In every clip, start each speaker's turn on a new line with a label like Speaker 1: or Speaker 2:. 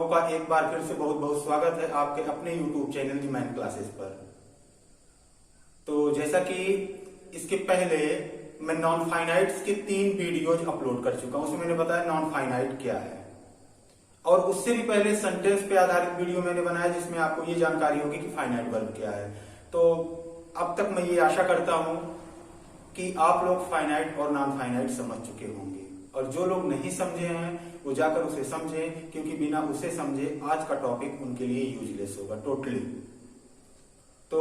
Speaker 1: का एक बार फिर से बहुत बहुत स्वागत है आपके अपने YouTube चैनल दी मैथ क्लासेस पर। तो जैसा कि इसके पहले मैं नॉन फाइनाइट्स के 3 वीडियोज अपलोड कर चुका हूं, उसमें मैंने बताया नॉन फाइनाइट क्या है, और उससे भी पहले सेंटेंस पे आधारित वीडियो मैंने बनाया जिसमें आपको ये जानकारी होगी कि फाइनाइट वर्ब क्या है। तो अब तक मैं ये आशा करता हूं कि आप लोग फाइनाइट और नॉन फाइनाइट समझ चुके होंगे, और जो लोग नहीं समझे हैं वो जाकर उसे समझें, क्योंकि बिना उसे समझे आज का टॉपिक उनके लिए यूजलेस होगा टोटली। तो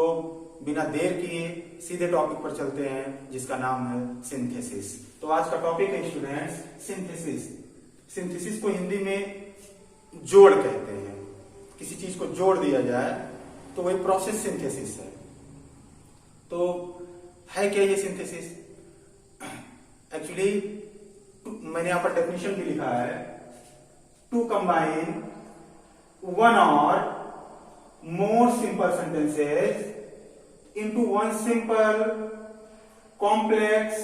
Speaker 1: बिना देर किए सीधे टॉपिक पर चलते हैं जिसका नाम है सिंथेसिस। तो आज का टॉपिक है स्टूडेंट्स सिंथेसिस। सिंथेसिस को हिंदी में जोड़ कहते हैं। किसी चीज को जोड़ दिया जाए तो वही प्रोसेस सिंथेसिस है। तो है क्या ये सिंथेसिस? एक्चुअली मैंने यहां पर डेफिनेशन भी लिखा है, to combine one or more simple sentences into one simple complex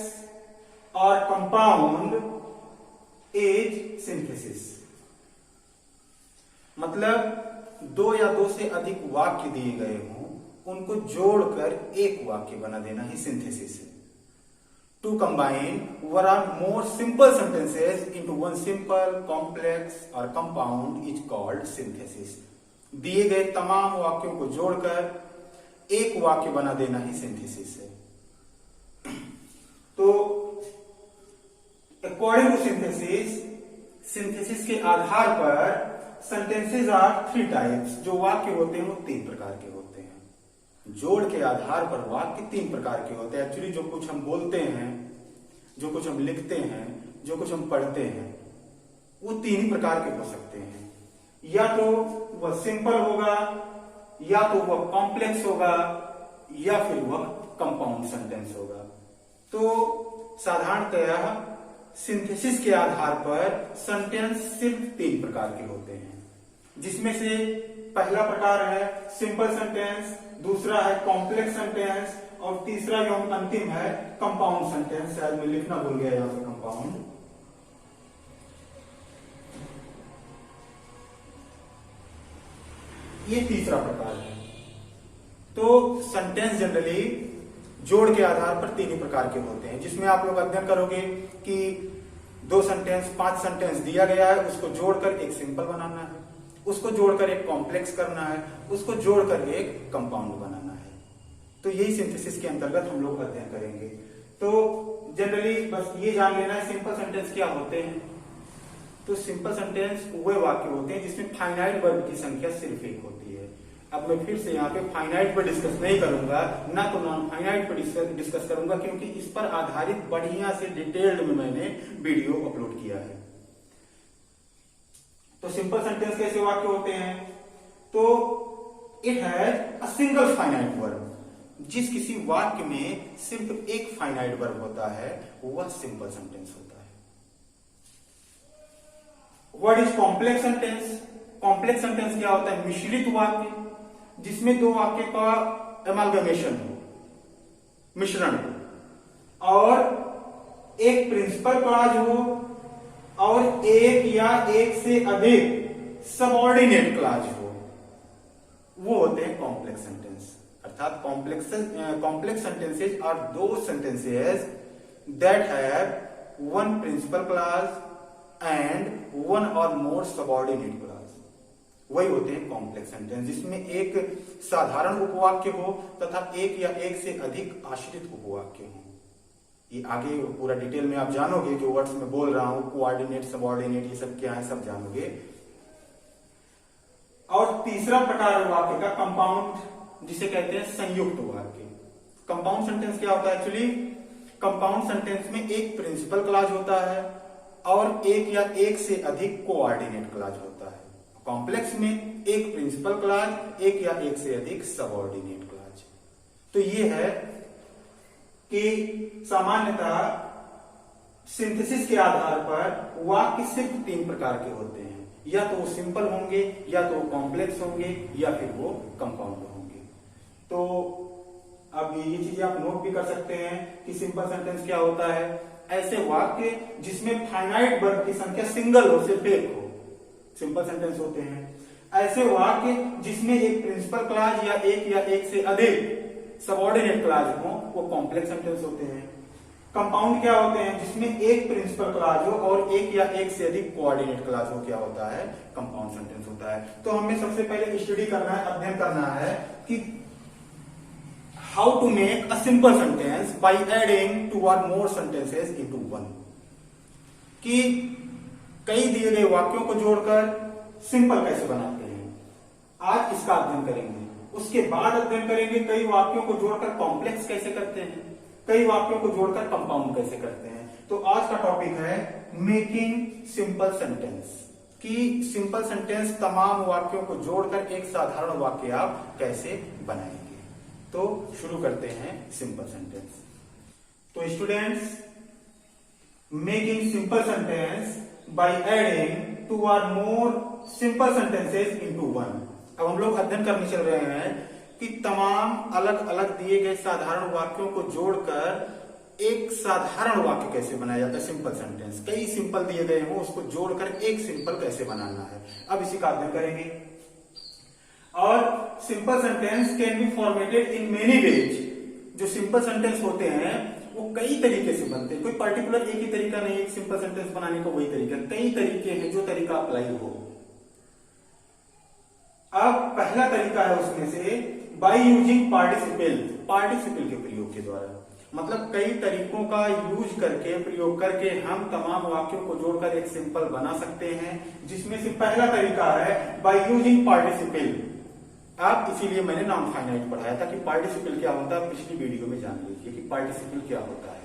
Speaker 1: और कंपाउंड इज सिंथेसिस। मतलब दो या दो से अधिक वाक्य दिए गए हों, उनको जोड़कर एक वाक्य बना देना ही सिंथेसिस है। To combine one or more simple sentences into one simple, complex or compound is called synthesis. दिए गए तमाम वाक्यों को जोड़कर एक वाक्य बना देना ही सिंथेसिस है। तो according to synthesis, सिंथेसिस के आधार पर sentences are 3 types। जो वाक्य होते हैं वो 3 प्रकार के होते हैं। जोड़ के आधार पर वाक्य 3 प्रकार के होते हैं। एक्चुअली जो कुछ हम बोलते हैं, जो कुछ हम लिखते हैं, जो कुछ हम पढ़ते हैं, वो 3 ही प्रकार के हो सकते हैं। या तो वह सिंपल होगा, या तो वह कॉम्प्लेक्स होगा, या फिर वह कंपाउंड सेंटेंस होगा। तो साधारणतः सिंथेसिस के आधार पर सेंटेंस सिर्फ 3 प्रकार के होते हैं, जिसमें से पहला प्रकार है सिंपल सेंटेंस, दूसरा है कॉम्प्लेक्स सेंटेंस, और तीसरा एवं अंतिम है कंपाउंड सेंटेंस। शायद मैं लिखना भूल गया यहां पर कंपाउंड। ये तीसरा प्रकार है। तो सेंटेंस जनरली जोड़ के आधार पर 3 ही प्रकार के होते हैं, जिसमें आप लोग अध्ययन करोगे कि 2 सेंटेंस 5 सेंटेंस दिया गया है, उसको जोड़कर एक सिंपल बनाना है, उसको जोड़कर एक कॉम्प्लेक्स करना है, उसको जोड़कर एक कंपाउंड बनाना है। तो यही सिंथेसिस के अंतर्गत हम लोग अध्ययन करेंगे। तो जनरली बस ये जान लेना है सिंपल सेंटेंस क्या होते हैं। तो सिंपल सेंटेंस वे वाक्य होते हैं जिसमें फाइनाइट वर्ब की संख्या सिर्फ 1 होती है। अब मैं फिर से यहाँ पे फाइनाइट पर डिस्कस नहीं करूंगा, ना तो नॉन फाइनाइट पर डिस्कस करूंगा, क्योंकि इस पर आधारित बढ़िया से डिटेल्ड में मैंने वीडियो अपलोड किया है। तो सिंपल सेंटेंस कैसे वाक्य होते हैं? तो it has a single finite verb. जिस किसी वाक्य में सिर्फ एक फाइनाइट वर्ब होता है वह सिंपल सेंटेंस होता है। What is complex sentence? Complex sentence क्या होता है? मिश्रित वाक्य, जिसमें 2 वाक्य का एमालगमेशन हो, मिश्रण हो, और एक प्रिंसिपल क्लॉज हो और एक या एक से अधिक सबऑर्डिनेट क्लॉज हो, वो होते हैं कॉम्प्लेक्स सेंटेंस। अर्थात complex sentences are those sentences that have one principal clause and one or more subordinate clause. वही होते हैं कॉम्प्लेक्स सेंटेंस, जिसमें एक साधारण उपवाक्य हो तथा एक या एक से अधिक आश्रित उपवाक्य हो। ये आगे पूरा डिटेल में आप जानोगे, जो वर्ड्स में बोल रहा हूं, कोऑर्डिनेट, सबऑर्डिनेट, ये सब क्या है सब जानोगे। और तीसरा प्रकार वाक्य का कंपाउंड, जिसे कहते हैं संयुक्त वाक्य। कंपाउंड सेंटेंस क्या होता है? एक्चुअली कंपाउंड सेंटेंस में एक प्रिंसिपल क्लॉज होता है और एक या एक से अधिक कोऑर्डिनेट क्लॉज होता है। कॉम्प्लेक्स में एक प्रिंसिपल क्लॉज, एक या एक से अधिक सबऑर्डिनेट क्लॉज। तो ये है कि सामान्यतः सिंथेसिस के आधार पर वाक्य सिर्फ 3 प्रकार के होते हैं। या तो वो सिंपल होंगे, या तो वो कॉम्प्लेक्स होंगे, या फिर वो कंपाउंड होंगे। तो अब ये चीजें आप नोट भी कर सकते हैं कि सिंपल सेंटेंस क्या होता है। ऐसे वाक्य जिसमें फाइनाइट वर्ब की संख्या सिंगल हो, सिर्फ 1 हो, सिंपल सेंटेंस होते हैं। ऐसे वाक्य जिसमें एक प्रिंसिपल क्लॉज या एक से अधिक सबऑर्डिनेट क्लॉज हो वो कॉम्प्लेक्स सेंटेंस होते हैं। कंपाउंड क्या होते हैं? जिसमें एक प्रिंसिपल क्लॉज हो और एक से अधिक कोऑर्डिनेट क्लॉज हो, क्या होता है? कंपाउंड सेंटेंस होता है। तो हमें सबसे पहले स्टडी करना है, अध्ययन करना है कि how to make a simple sentence by adding 2 or more sentences into one, कि कई दिए गए वाक्यों को जोड़कर सिंपल कैसे बनाते हैं। आज इसका अध्ययन करेंगे। उसके बाद अध्ययन करेंगे कई वाक्यों को जोड़कर कॉम्प्लेक्स कैसे करते हैं, कई वाक्यों को जोड़कर कंपाउंड कैसे करते हैं। तो आज का टॉपिक है मेकिंग सिंपल सेंटेंस, कि सिंपल सेंटेंस तमाम वाक्यों को जोड़कर एक साधारण वाक्य आप कैसे बनाएंगे। तो शुरू करते हैं सिंपल सेंटेंस। तो students, making simple sentence by adding 2 or more simple sentences into one. अब हम लोग अध्ययन करने चल रहे हैं कि तमाम अलग अलग दिए गए साधारण वाक्यों को जोड़कर एक साधारण वाक्य कैसे बनाया जाता है, सिंपल सेंटेंस। कई सिंपल दिए गए हो, उसको जोड़कर एक सिंपल कैसे बनाना है, अब इसी का अध्ययन करेंगे। और simple sentence can be formatted in many ways. जो सिंपल सेंटेंस होते हैं वो कई तरीके से बनते हैं, कोई पर्टिकुलर एक ही तरीका नहीं, एक सिंपल सेंटेंस बनाने का वही तरीका, कई तरीके हैं जो तरीका अप्लाई हो। अब पहला तरीका है उसमें से बाय यूजिंग पार्टिसिपल, पार्टिसिपल के प्रयोग के द्वारा। मतलब कई तरीकों का यूज करके, प्रयोग करके हम तमाम वाक्यों को जोड़कर एक सिंपल बना सकते हैं, जिसमें से पहला तरीका है बाय यूजिंग पार्टिसिपल। आप इसीलिए मैंने नॉन फाइनाइट पढ़ाया था कि पार्टिसिपल क्या होता है, पिछली वीडियो में जान लीजिए कि पार्टिसिपल क्या होता है।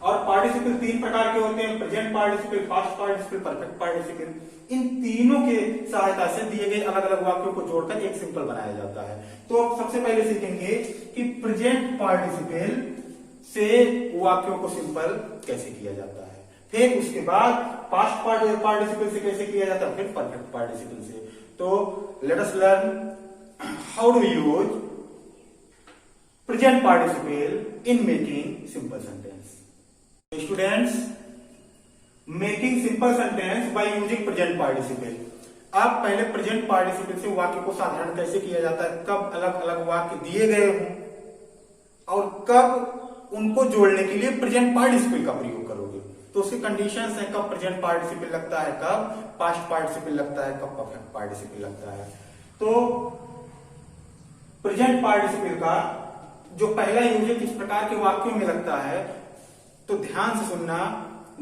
Speaker 1: और पार्टिसिपल 3 प्रकार के होते हैं, present participle, past participle, perfect participle. इन तीनों के सहायता से दिए गए अलग अलग वाक्यों को जोड़कर एक सिंपल बनाया जाता है। तो सबसे पहले सीखेंगे कि प्रेजेंट पार्टिसिपल से वाक्यों को सिंपल कैसे किया जाता है, फिर उसके बाद पास्ट पार्टिसिपल से कैसे किया जाता है, फिर परफेक्ट पार्टिसिपल से। तो let us learn how to use present participle in making simple sentence. Students, making simple sentence by using present participle. आप पहले प्रेजेंट पार्टिसिपल से वाक्य को साधारण कैसे किया जाता है, कब अलग अलग वाक्य दिए गए हों और कब उनको जोड़ने के लिए प्रेजेंट पार्टिसिपल का प्रयोग करोगे। तो उसकी कंडीशंस हैं, कब प्रेजेंट पार्टिसिपल लगता है, कब पास्ट पार्टिसिपल लगता है, कब परफेक्ट पार्टिसिपल लगता है। तो प्रेजेंट पार्टिसिपल का जो पहला यूज किस प्रकार के वाक्यों में लगता है, तो ध्यान से सुनना।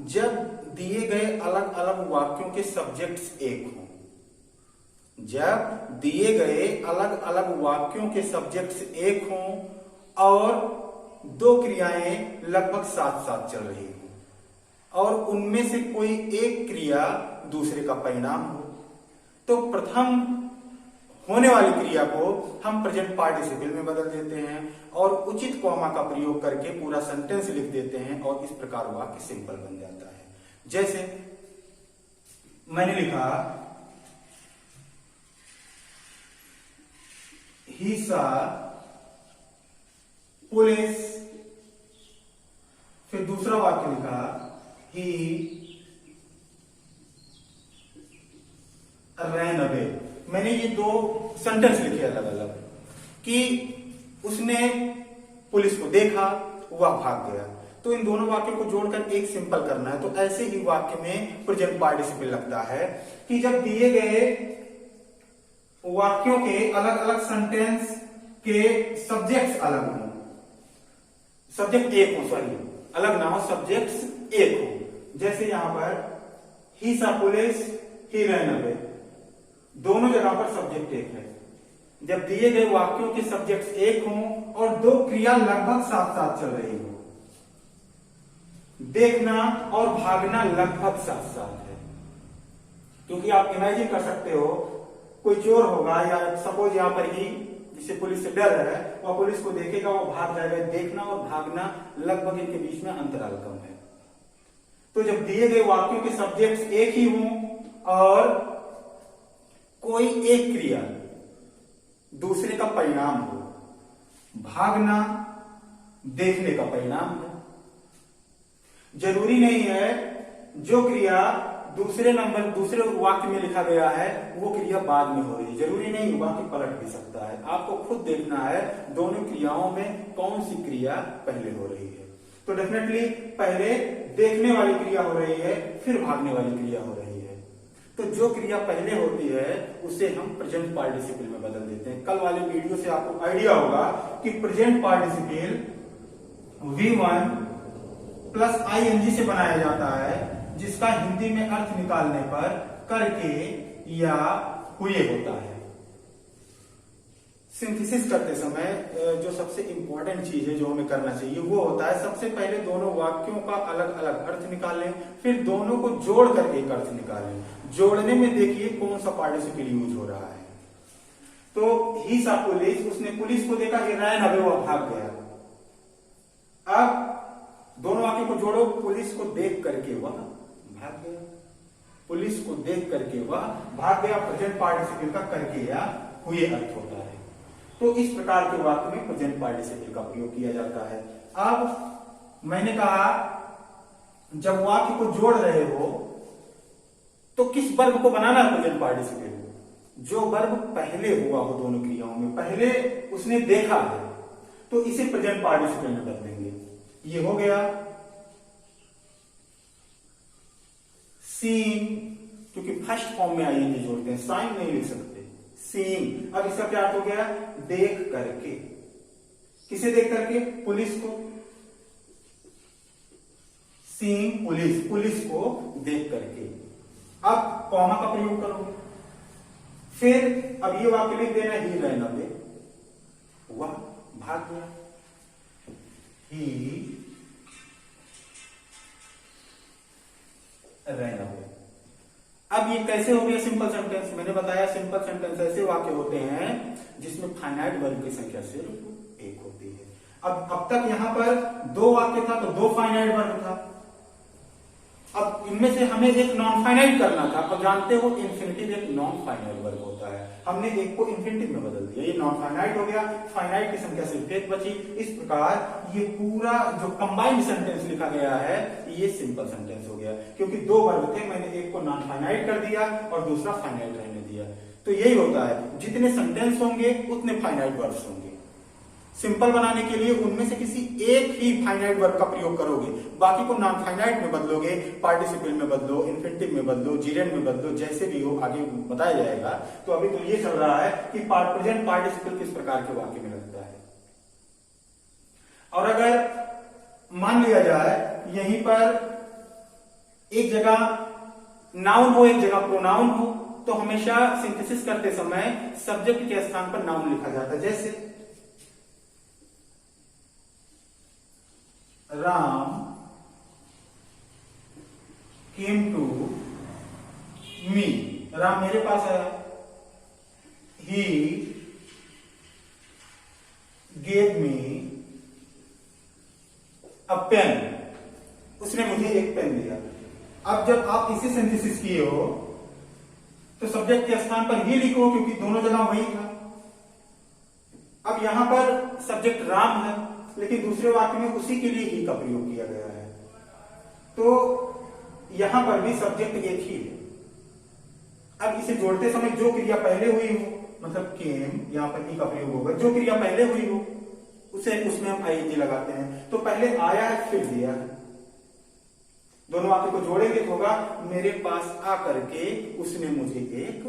Speaker 1: जब दिए गए अलग अलग वाक्यों के सब्जेक्ट्स एक हों, जब दिए गए अलग अलग वाक्यों के सब्जेक्ट्स एक हों और 2 क्रियाएं लगभग साथ साथ चल रही हो और उनमें से कोई एक क्रिया दूसरे का परिणाम हो, तो प्रथम होने वाली क्रिया को हम प्रेजेंट पार्टिसिपल में बदल देते हैं और उचित कॉमा का प्रयोग करके पूरा सेंटेंस लिख देते हैं और इस प्रकार वाक्य सिंपल बन जाता है। जैसे मैंने लिखा, he saw पुलिस, फिर दूसरा वाक्य लिखा he ran away। मैंने ये 2 सेंटेंस लिखे अलग अलग कि उसने पुलिस को देखा, वह भाग गया। तो इन दोनों वाक्यों को जोड़कर एक सिंपल करना है। तो ऐसे ही वाक्य में प्रेजेंट पार्टिसिपल लगता है कि जब दिए गए वाक्यों के अलग अलग सेंटेंस के सब्जेक्ट्स अलग हों, सब्जेक्ट एक हो, सॉरी अलग ना हो, सब्जेक्ट्स एक हो। जैसे यहां पर ही सा पुलिस, ही रैन अवे, दोनों जगह पर सब्जेक्ट एक है। जब दिए गए वाक्यों के सब्जेक्ट्स एक हों और 2 क्रिया लगभग साथ साथ चल रही हो, देखना और भागना लगभग साथ साथ है। क्योंकि आप इमेजिन कर सकते हो कोई चोर होगा या सपोज यहां पर ही जिसे पुलिस से डर है, वह पुलिस को देखेगा, वो भाग जाएगा। देखना और भागना लगभग इनके बीच में अंतराल कम है। तो जब दिए गए वाक्यों के सब्जेक्ट्स एक ही हों और कोई एक क्रिया दूसरे का परिणाम हो, भागना देखने का परिणाम है। जरूरी नहीं है जो क्रिया दूसरे वाक्य में लिखा गया है वो क्रिया बाद में हो रही है, जरूरी नहीं वाक्य पलट भी सकता है। आपको खुद देखना है दोनों क्रियाओं में कौन सी क्रिया पहले हो रही है। तो डेफिनेटली पहले देखने वाली क्रिया हो रही है, फिर भागने वाली क्रिया हो रही है। तो जो क्रिया पहले होती है उसे हम प्रेजेंट पार्टिसिपल में बदल देते हैं। कल वाले वीडियो से आपको आइडिया होगा कि present participle V1 plus ING से बनाया जाता है, जिसका हिंदी में अर्थ निकालने पर करके या हुए होता है। सिंथेसिस करते समय जो सबसे इंपॉर्टेंट चीज है जो हमें करना चाहिए वो होता है सबसे पहले दोनों वाक्यों का अलग अलग अर्थ निकालें, फिर दोनों को जोड़ करके एक अर्थ निकालें। जोड़ने में देखिए कौन सा पार्टिसिपल यूज हो रहा है। तो ही सा पुलिस, उसने पुलिस को देखा कि रैन अवे, वो भाग गया। अब दोनों वाक्यों को जोड़ो, पुलिस को देख करके वह भाग गया, पुलिस को देख करके वह भाग गया। प्रेजेंट पार्टिसिपल का करके या हुए अर्थ होता है। तो इस प्रकार के वाक्य में प्रेजेंट पार्टिसिपल का प्रयोग किया जाता है। अब मैंने कहा जब वाक्य को जोड़ रहे हो तो किस वर्ब को बनाना है प्रेजेंट पार्टिसिपल? जो वर्ब पहले हुआ हो दोनों क्रियाओं में, पहले उसने देखा है, तो इसे प्रेजेंट पार्टिसिपल में बदलेंगे। ये हो गया सीन, क्योंकि फर्स्ट फॉर्म में आईएनजी जोड़ते हैं, साइन नहीं लिख सकते, सीन। अब इसका क्या अर्थ हो गया? देख करके। किसे देख करके? पुलिस को। सीन पुलिस, पुलिस को देख करके। अब कॉमा का प्रयोग करोगे, फिर अब ये वाक्य लिख देना ही रहना दे, वह भाग गया। ही रहना दे। अब ये कैसे हो गया सिंपल सेंटेंस? मैंने बताया सिंपल सेंटेंस ऐसे वाक्य होते हैं जिसमें फाइनाइट वर्ब की संख्या सिर्फ एक होती है। अब तक यहां पर दो वाक्य था तो दो फाइनाइट वर्ब था। अब इनमें से हमें एक नॉन फाइनाइट करना था। अब जानते हो इन्फिनिटिव एक नॉन फाइनाइट वर्ब होता है, हमने एक को इन्फिनिटिव में बदल दिया, ये नॉन फाइनाइट हो गया, फाइनाइट की संख्या सिर्फ एक बची। इस प्रकार ये पूरा जो कंबाइंड सेंटेंस लिखा गया है ये सिंपल सेंटेंस हो गया, क्योंकि दो वर्ब थे, मैंने एक को नॉन फाइनाइट कर दिया और दूसरा फाइनाइट रहने दिया। तो यही होता है, जितने सेंटेंस होंगे उतने फाइनाइट वर्ब्स होंगे। सिंपल बनाने के लिए उनमें से किसी एक ही फाइनाइट वर्ब का प्रयोग करोगे, बाकी को नॉन फाइनाइट में बदलोगे, पार्टिसिपल में बदलो, इन्फिनिटिव में बदलो, जीरेंड में बदलो, जैसे भी हो आगे बताया जाएगा। तो अभी तो ये चल रहा है कि प्रेजेंट पार्टिसिपल किस प्रकार के वाक्य में लगता है। और अगर मान लिया जाए यहीं पर एक जगह नाउन हो, एक जगह प्रोनाउन हो, तो हमेशा सिंथेसिस करते समय सब्जेक्ट के स्थान पर नाउन लिखा जाता है। जैसे Ram came to me, Ram मेरे पास आया। He gave me a pen, उसने मुझे एक पेन दिया। अब जब आप इसे सिंथेसिस किए हो तो सब्जेक्ट के स्थान पर ही लिखो, क्योंकि दोनों जगह वही था। अब यहां पर सब्जेक्ट राम है, लेकिन दूसरे वाक्य में उसी के लिए ही का प्रयोग किया गया है, तो यहां पर भी सब्जेक्ट एक ही है। अब इसे जोड़ते समय जो क्रिया पहले हुई हो, मतलब केम, यहां पर ही का प्रयोग होगा। जो क्रिया पहले हुई हो उसे उसमें हम आईएनजी लगाते हैं। तो पहले आया है फिर दिया है, दोनों वाक्य को जोड़ेंगे तो होगा मेरे पास आकर के उसने मुझे एक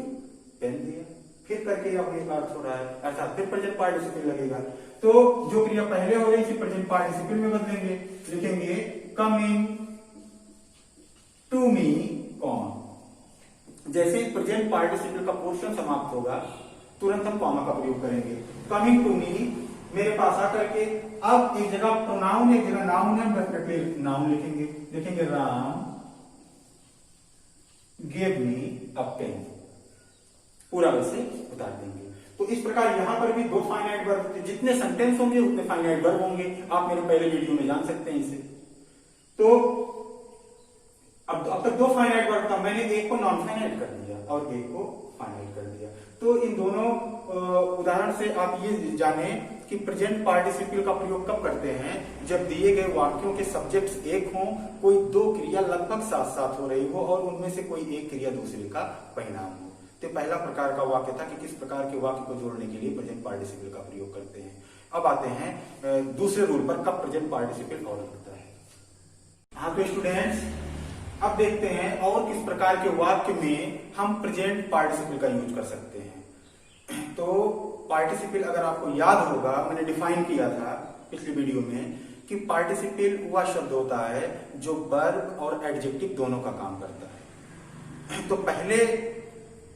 Speaker 1: पेन दिया। फिर करके अर्थ हो रहा है, अर्थात फिर प्रेजेंट पार्टिसिपल लगेगा। तो जो क्रिया पहले हो रही थी प्रेजेंट पार्टिसिपल में बदलेंगे, लिखेंगे कमिंग टू मी कॉमा। जैसे ही प्रेजेंट पार्टिसिपल का पोर्शन समाप्त होगा तुरंत हम कॉमा का प्रयोग करेंगे। कमिंग टू मी, मेरे पास आकर के। अब एक जगह प्रोनाउन एक जगह नाउन है, डेफिनेटली नाउन लिखेंगे, लिखेंगे राम गिव मी अ पेन, पूरा वैसे उतार देंगे। तो इस प्रकार यहां पर भी दो फाइनाइट वर्ब, जितने सेंटेंस होंगे उतने फाइनाइट वर्ब होंगे। आप मेरे पहले वीडियो में जान सकते हैं इसे। तो अब तक दो फाइनाइट वर्ब था, मैंने एक को नॉन फाइनाइट कर दिया और एक को फाइनाइट कर दिया। तो इन दोनों उदाहरण से आप ये जाने कि प्रेजेंट पार्टिसिपल का प्रयोग कब करते हैं, जब दिए गए वाक्यों के सब्जेक्ट्स एक हों, कोई दो क्रिया लगभग साथ साथ हो रही हो और उनमें से कोई एक क्रिया दूसरे का परिणाम हो। तो पहला प्रकार का वाक्य था कि किस प्रकार के वाक्य को जोड़ने के लिए प्रेजेंट पार्टिसिपल का प्रयोग करते हैं। अब आते हैं दूसरे रूल पर, कब प्रेजेंट पार्टिसिपल और लगता है। हाँ तो स्टूडेंट्स, अब देखते हैं और किस प्रकार के वाक्य में हम प्रेजेंट पार्टिसिपल का यूज कर सकते हैं। तो पार्टिसिपल अगर आपको याद होगा, मैंने डिफाइन किया था पिछली वीडियो में कि पार्टिसिपल वह शब्द होता है जो वर्ब और एडजेक्टिव दोनों का काम करता है। तो पहले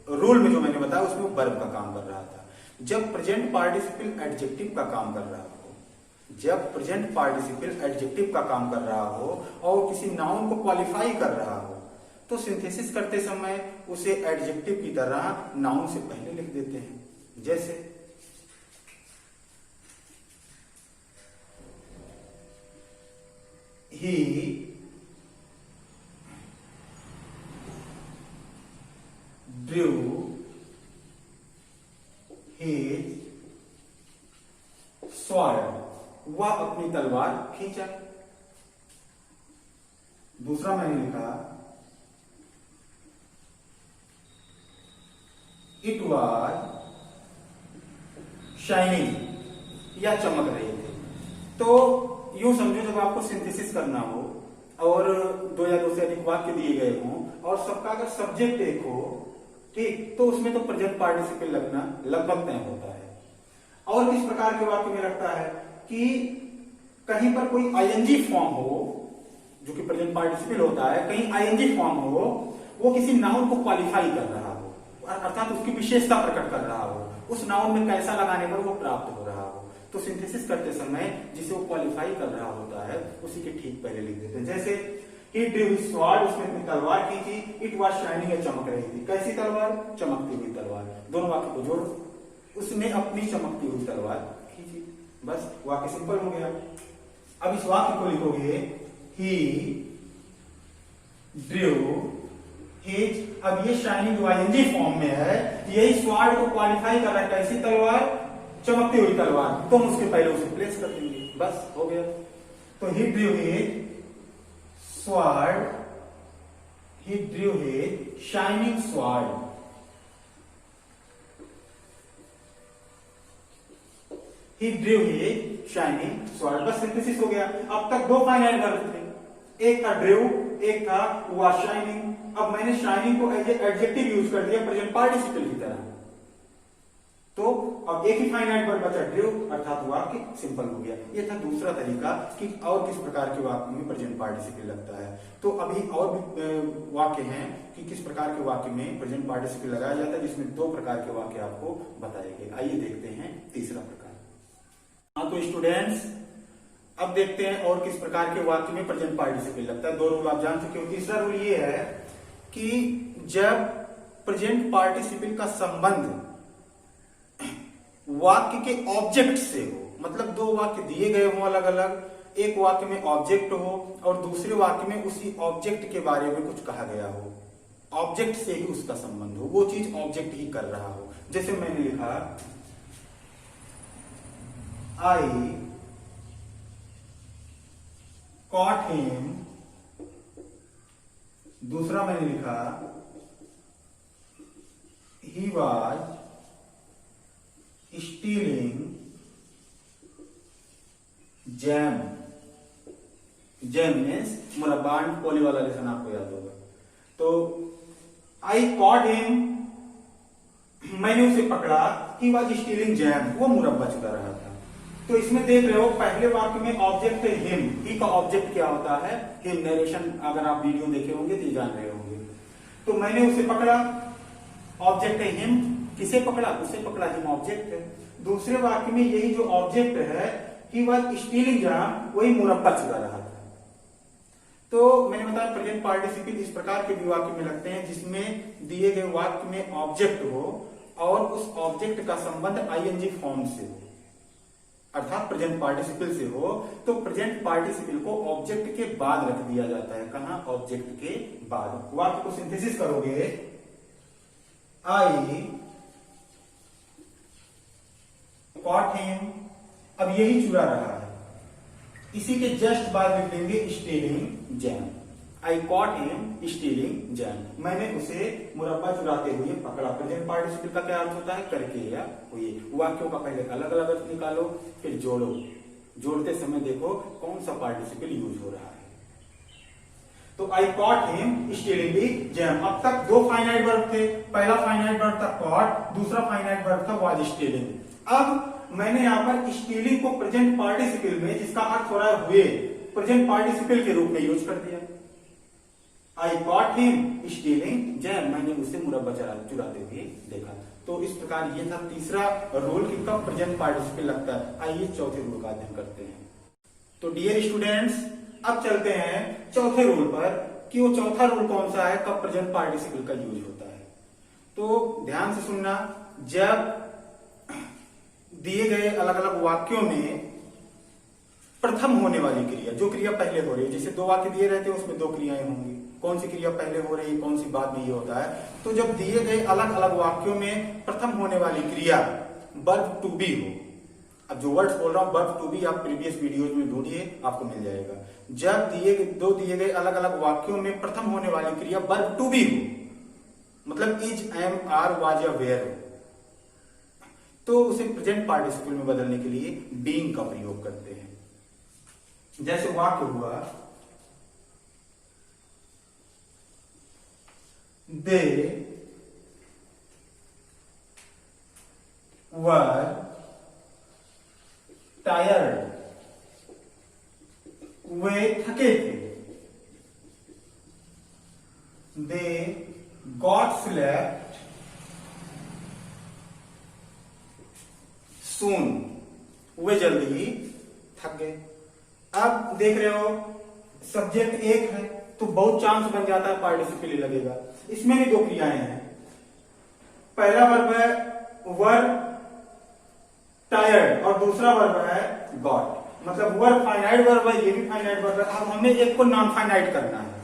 Speaker 1: रूल में जो मैंने बताया उसमें वर्ब का काम कर रहा था। जब प्रेजेंट पार्टिसिपल एडजेक्टिव का काम कर रहा हो, जब प्रेजेंट पार्टिसिपल एडजेक्टिव का काम कर रहा हो और किसी नाउन को क्वालिफाई कर रहा हो, तो सिंथेसिस करते समय उसे एडजेक्टिव की तरह नाउन से पहले लिख देते हैं। जैसे ही ड्रू हिज स्वॉर्ड, वह अपनी तलवार खींचा। दूसरा मैंने लिखा इट वॉज शाइनिंग, या चमक रहे थे। तो यूं समझो, जब आपको सिंथेसिस करना हो और दो या दो से अधिक वाक्य दिए गए हों और सबका अगर सब्जेक्ट एक हो, ठीक, तो उसमें तो प्रेजेंट पार्टिसिपल लगना लगभग तय होता है। और किस प्रकार के वाक्य में लगता है कि कहीं पर कोई आईएनजी फॉर्म हो, जो कि प्रेजेंट पार्टिसिपल होता है, कहीं आईएनजी फॉर्म हो, वो किसी नाउन को क्वालिफाई कर रहा हो, अर्थात उसकी विशेषता प्रकट कर रहा हो, उस नाउन में कैसा लगाने पर वो प्राप्त हो रहा हो। तो सिंथेसिस करते समय जिसे वो क्वालिफाई कर रहा होता है उसी के ठीक पहले लिख देते हैं। जैसे ही ड्रू हिज स्वॉर्ड, उसने अपनी तलवार खींची। इट वाज शाइनिंग, चमक रही थी। कैसी तलवार? चमकती हुई तलवार। दोनों वाक्य को जोड़ो, उसने अपनी चमकती हुई तलवार खींची। बस वाक्य सिंपल हो गया। अब इस वाक्य को लिखोगे ही ड्रू हिज, अब ये शाइनिंग आईएनजी फॉर्म में है, यही स्वॉर्ड को क्वालिफाई कर रहा है। कैसी तलवार? चमकती हुई तलवार। तो हम उसके पहले उसे प्लेस कर देंगे, बस हो गया। तो ही ड्रू हिज स्वॉर्ड, ही ड्रू हिज शाइनिंग स्वॉर्ड। ही ड्रू हिज शाइनिंग स्वॉर्ड। बस सिंथेसिस हो गया। अब तक दो फाइनाइट वर्ब थे, एक था ड्रू, एक था वाज शाइनिंग। अब मैंने शाइनिंग को एज एडजेक्टिव यूज कर दिया प्रेजेंट पार्टिसिपल की तरह। तो अब एक ही फाइनाइट वर्ब बचा ड्रू, अर्थात वाक्य सिंपल हो गया। ये था दूसरा तरीका कि और किस प्रकार के वाक्य में प्रेजेंट पार्टिसिपल लगता है। तो अभी और भी वाक्य हैं कि किस प्रकार के वाक्य में प्रेजेंट पार्टिसिपल लगाया जाता है, जिसमें दो प्रकार के वाक्य आपको बताए गए। आइए देखते हैं तीसरा प्रकार। हाँ तो स्टूडेंट्स, अब देखते हैं और किस प्रकार के वाक्य में प्रेजेंट पार्टिसिपल लगता है। दो रूल आप जान चुके हो। तीसरा रूल ये है कि जब प्रेजेंट पार्टिसिपल का संबंध वाक्य के ऑब्जेक्ट से हो, मतलब दो वाक्य दिए गए हों अलग अलग, एक वाक्य में ऑब्जेक्ट हो और दूसरे वाक्य में उसी ऑब्जेक्ट के बारे में कुछ कहा गया हो, ऑब्जेक्ट से ही उसका संबंध हो, वो चीज ऑब्जेक्ट ही कर रहा हो। जैसे मैंने लिखा आई कॉट हिम, दूसरा मैंने लिखा he was stealing jam. Jam means मुरब्बा, पोली वाला लेसन आपको याद होगा। तो आई कॉट हिम, मैंने उसे पकड़ा। ही वाज स्टीलिंग जैम, वो मुरब्बा चुरा रहा था। तो इसमें देख रहे हो पहले वाक्य में ऑब्जेक्ट है हिम। ही का ऑब्जेक्ट क्या होता है? हिम। नरेशन अगर आप वीडियो देखे होंगे तो जान रहे होंगे। तो मैंने उसे पकड़ा, ऑब्जेक्ट है हिम। किसे पकड़ा? उसे पकड़ा, हिम ऑब्जेक्ट है। दूसरे वाक्य में यही जो ऑब्जेक्ट है ही वाज स्टीलिंग जैम, वही मुरब्बा चुरा रहा था। तो मैंने बताया प्रेजेंट पार्टिसिपल इस प्रकार के भी वाक्य में लगते हैं जिसमें दिए गए वाक्य में ऑब्जेक्ट हो और उस ऑब्जेक्ट का संबंध आईएनजी फॉर्म से हो, अर्थात प्रेजेंट पार्टिसिपल से हो। तो प्रेजेंट पार्टिसिपल को ऑब्जेक्ट के बाद रख दिया जाता है। कहां? ऑब्जेक्ट के बाद। वाक्य को सिंथेसिस करोगे, आई कॉट हिम, अब यही चुरा रहा है, इसी के जस्ट बाद लिख देंगे स्टीलिंग जैम। आई कॉट हिम स्टीलिंग जैम, मैंने उसे मुरब्बा चुराते हुए पकड़ा। प्रेजेंट पार्टिसिपल का क्या अर्थ होता है? करके या हुए। वाक्यों का पहले अलग अलग अर्थ निकालो, फिर जोड़ो। जोड़ते समय देखो कौन सा पार्टिसिपल यूज हो रहा है। तो आई कॉट हिम स्टीलिंग जैम। अब तक दो फाइनाइट वर्ब थे। पहला फाइनाइट वर्ब था कॉट, दूसरा फाइनाइट वर्ब था वाज स्टीलिंग। अब मैंने यहां पर स्टीलिंग को प्रेजेंट पार्टिसिपल में, जिसका अर्थ हो रहा है हुए, प्रेजेंट पार्टिसिपल के रूप में यूज कर दिया। आई कॉट हिम स्टीलिंग जैम, मैंने उसे मुरब्बा चुराते हुए देखा। तो इस प्रकार ये था तीसरा रूल कि कब प्रेजेंट पार्टिसिपल लगता है। आइए चौथे रूल का अध्ययन करते हैं। तो डियर स्टूडेंट्स, अब चलते हैं चौथे रूल पर कि वो चौथा रूल कौन सा है, कब प्रेजेंट पार्टिसिपल का यूज होता है। तो ध्यान से सुनना, जब दिए गए अलग अलग वाक्यों में प्रथम होने वाली क्रिया, जो क्रिया पहले हो रही है, जैसे दो वाक्य दिए रहते हैं उसमें दो क्रियाएं होंगी, कौन सी क्रिया पहले हो रही है, कौन सी बाद में ये होता है। तो जब दिए गए अलग अलग वाक्यों में प्रथम होने वाली क्रिया वर्ब टू बी हो, अब जो वर्ड्स बोल रहा हूं वर्ब टू बी आप प्रीवियस वीडियोज में ढूंढिए, आपको मिल जाएगा। जब दिए गए अलग अलग वाक्यों में प्रथम होने वाली क्रिया वर्ब टू बी हो, मतलब इज, एम, आर, वाज या वेयर हो, तो उसे प्रेजेंट पार्टिसिपल में बदलने के लिए बीइंग का प्रयोग करते हैं। जैसे वाक्य हुआ, दे वर टायर्ड, वे थके थे। दे गॉट स्लेप्ट सून, वे जल्दी ही थक गए। अब देख रहे हो सब्जेक्ट एक है तो बहुत चांस बन जाता है पार्टिसिपल ही लगेगा। इसमें भी दो क्रियाएं हैं। पहला वर्ब है वर टायर्ड और दूसरा वर्ब है गॉट, मतलब वर्ब फाइनाइट वर्ब है, ये भी फाइनाइट वर्ब है। अब हमें एक को नॉन फाइनाइट करना है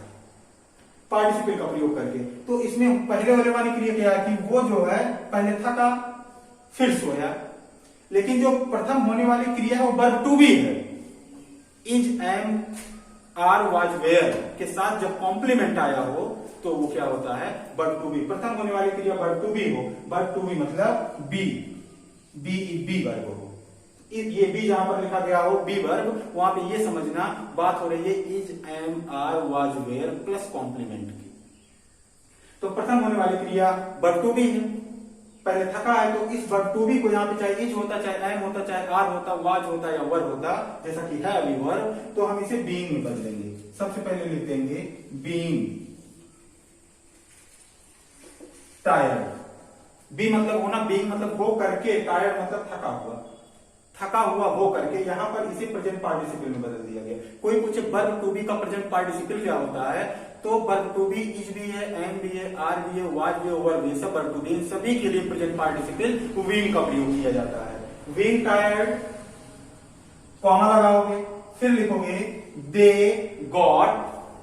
Speaker 1: पार्टिसिपल का प्रयोग करके। तो इसमें पहले वाली क्रिया क्या है कि वो जो है पहले थका फिर सोया, लेकिन जो प्रथम होने वाली क्रिया है वो वर्ब टू बी है। Is, am, are, was, were के साथ जब कॉम्प्लीमेंट आया हो तो वो क्या होता है, वर्ब टू बी। प्रथम होने वाली क्रिया वर्ब टू बी हो, वर्ब टू बी मतलब बी, बी वर्ब हो। ये बी जहां पर लिखा गया हो बी वर्ब, वहां पे ये समझना बात हो रही है is, am, are, was, were plus complement की। तो प्रथम होने वाली क्रिया वर्ब टू बी है, पहले थका है, तो इस वर्ब टू बी को यहाँ पे चाहे इज होता, चाहे एम होता, चाहे आर होता, वाज होता या वर होता, जैसा कि है अभी वर्ब, तो हम इसे बीइंग में बदलेंगे। सबसे पहले लिख देंगे बीइंग टायर्ड। बी मतलब होना, बीइंग मतलब हो करके, टायर्ड मतलब थका हुआ, थका हुआ हो करके। यहां पर इसे प्रेजेंट पार्टिसिपल में बदल दिया गया। कोई पूछे वर्ब टू बी का प्रेजेंट पार्टिसिपल क्या होता है, तो वर्ब टू बी इज भी है, एम भी है, आर भी है, वाज भी है, वर्ब भी है, सब वर्ब टू बी, इन सभी के लिए प्रेजेंट पार्टिसिपल बीइंग का प्रयोग किया जाता है। बीइंग टायर्ड, कॉमा लगाओगे, फिर लिखोगे दे गॉट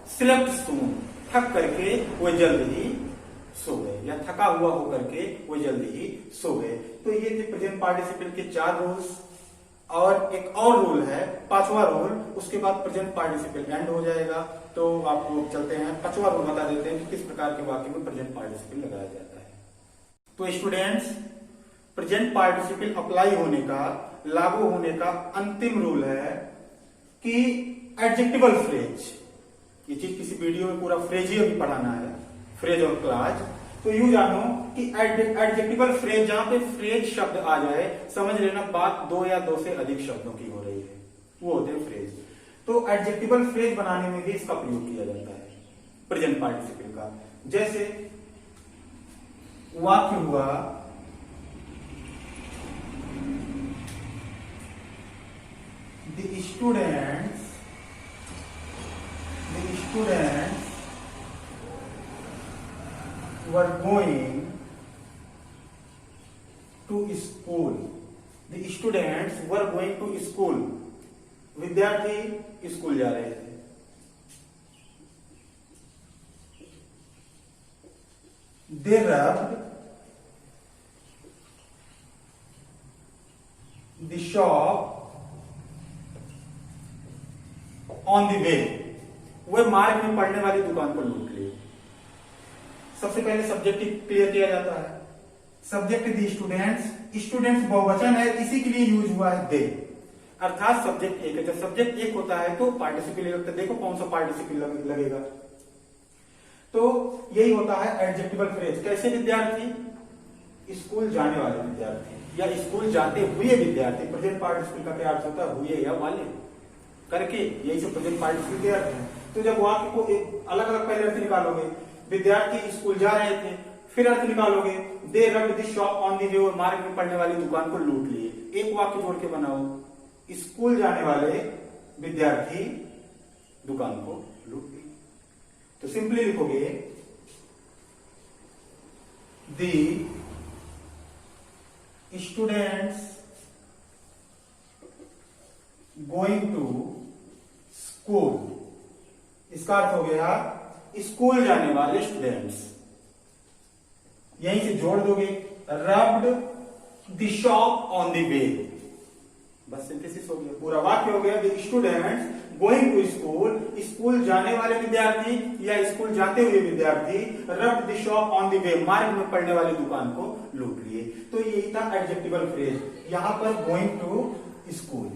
Speaker 1: स्लेप्ट सून, थक करके वो जल्द ही सो गए, या थका हुआ होकर के वो जल्दी ही सो गए। तो ये थे प्रेजेंट पार्टिसिपल के 4 रूल्स। और एक और रूल है, 5वां रूल, उसके बाद प्रेजेंट पार्टिसिपल एंड हो जाएगा। तो आपको चलते हैं 5वां रूल बता देते हैं कि किस प्रकार के वाक्य में प्रेजेंट पार्टिसिपल लगाया जाता है। तो स्टूडेंट्स, प्रेजेंट पार्टिसिपल अप्लाई होने का, लागू होने का अंतिम रूल है कि एडजेक्टिवल फ्रेज, ये चीज किसी वीडियो में पूरा फ्रेज ही अभी पढ़ाना है, फ्रेज और क्लाज। तो यूं जानो कि एडजेक्टिवल फ्रेज, जहां पे फ्रेज शब्द आ जाए, समझ लेना बात 2 या 2 से अधिक शब्दों की हो रही है, वो होते हैं फ्रेज। तो एडजेक्टिवल फ्रेज बनाने में भी इसका प्रयोग किया जाता है प्रेजेंट पार्टिसिपल का। जैसे वाक्य हुआ, the students were going to school. The students were going to school. विद्यार्थी स्कूल जा रहे थे। They rubbed the shop on the वे, वह मार्ग में पड़ने वाली दुकान को लूट लिए। सबसे पहले सब्जेक्ट क्लियर किया जाता है। सब्जेक्ट दी स्टूडेंट्स, स्टूडेंट्स बहुवचन है, इसी के लिए यूज हुआ है दे, अर्थात सब्जेक्ट एक है। जब सब्जेक्ट एक होता है तो पार्टिसिपल लगता है। देखो कौन सा पार्टिसिपल लगेगा, तो यही होता है एडजेक्टिवल फ्रेज। कैसे विद्यार्थी, स्कूल जाने वाले विद्यार्थी या स्कूल जाते हुए विद्यार्थी। प्रेजेंट पार्टिसिपल का क्या अर्थ होता है, हुए या वाले करके, यही सब प्रेजेंट पार्टिसिपल के अर्थ है। तो जब वाक्य को एक अलग अलग पहले अर्थ निकालोगे, विद्यार्थी स्कूल जा रहे थे, फिर अर्थ निकालोगे they robbed the shop on the way, और मार्ग में पड़ने वाली दुकान को लूट लिए। एक वाक्य जोड़ के बनाओ, स्कूल जाने वाले विद्यार्थी दुकान को लूट लिए। तो सिंपली लिखोगे the students going to school, इसका अर्थ हो गया स्कूल जाने वाले स्टूडेंट्स। यहीं से जोड़ दोगे rubbed the shop on the way, बस सिंथेसिस हो गया, पूरा वाक्य हो गया। The students going to school, school जाने वाले विद्यार्थी या स्कूल जाते हुए विद्यार्थी, rubbed the shop on the way, मार्ग में पड़ने वाली दुकान को लूट लिए। तो यही था एडजेक्टिवल फ्रेज। यहां पर गोइंग टू स्कूल,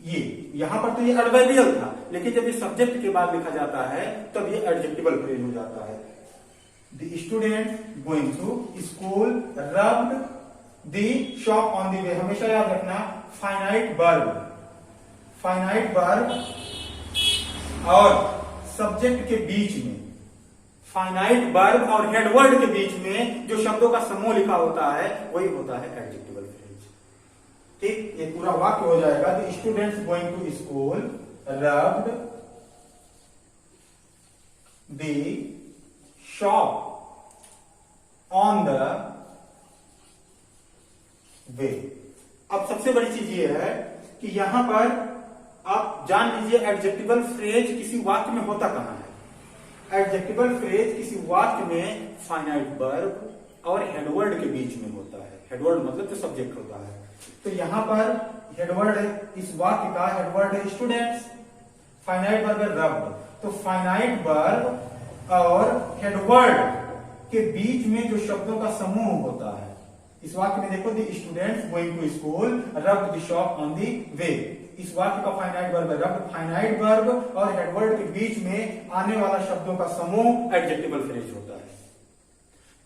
Speaker 1: ये यहां पर तो ये एडवर्बियल था, लेकिन जब ये सब्जेक्ट के बाद लिखा जाता है तब ये एडजेक्टिवल फ्रेज हो जाता है। The student going to school rubbed the shop on the way. हमेशा याद रखना फाइनाइट वर्ब, फाइनाइट वर्ब और सब्जेक्ट के बीच में, फाइनाइट वर्ब और हेडवर्ड के बीच में जो शब्दों का समूह लिखा होता है वही होता है एडजेक्टिवल फ्रेज। ठीक, ये पूरा वाक्य हो जाएगा the students going to school rubbed the shop on the way. अब सबसे बड़ी चीज ये है कि यहां पर आप जान लीजिए एडजेक्टिवल फ्रेज किसी वाक्य में होता कहां है। एडजेक्टिवल फ्रेज किसी वाक्य में फाइनाइट वर्ब और हेडवर्ड के बीच में होता है। हेडवर्ड मतलब जो सब्जेक्ट होता है। तो यहां पर हेडवर्ड, इस वाक्य का हेडवर्ड है स्टूडेंट्स, फाइनाइट वर्ब है रब्ड। तो फाइनाइट वर्ब और हेडवर्ड के बीच में जो शब्दों का समूह होता है, इस वाक्य में देखो the students going to school rubbed the shop on the way, इस वाक्य का फाइनाइट वर्ब है रब्ड। फाइनाइट वर्ब और हेडवर्ड के बीच में आने वाला शब्दों का समूह एडजेक्टिवल फ्रेज होता है।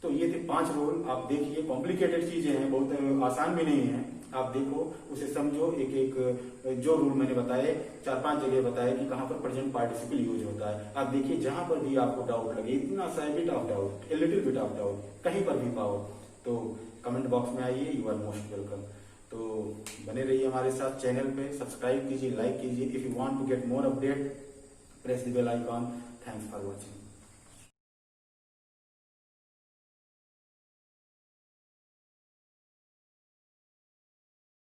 Speaker 1: तो ये थे 5 रूल। आप देखिए कॉम्प्लिकेटेड चीजें हैं, बहुत आसान भी नहीं है। आप देखो उसे समझो, एक एक जो रूल मैंने बताए 4-5 जगह बताए कि कहां पर प्रेजेंट पार्टिसिपल यूज होता है। आप देखिए जहां पर भी आपको डाउट लगे, इतना सा bit of doubt, a little bit of doubt कहीं पर भी पाओ तो कमेंट बॉक्स में आइए, यू आर मोस्ट वेलकम। तो बने रहिए हमारे साथ, चैनल पे सब्सक्राइब कीजिए, लाइक कीजिए। If you want to get more update press the bell icon. Thanks for watching.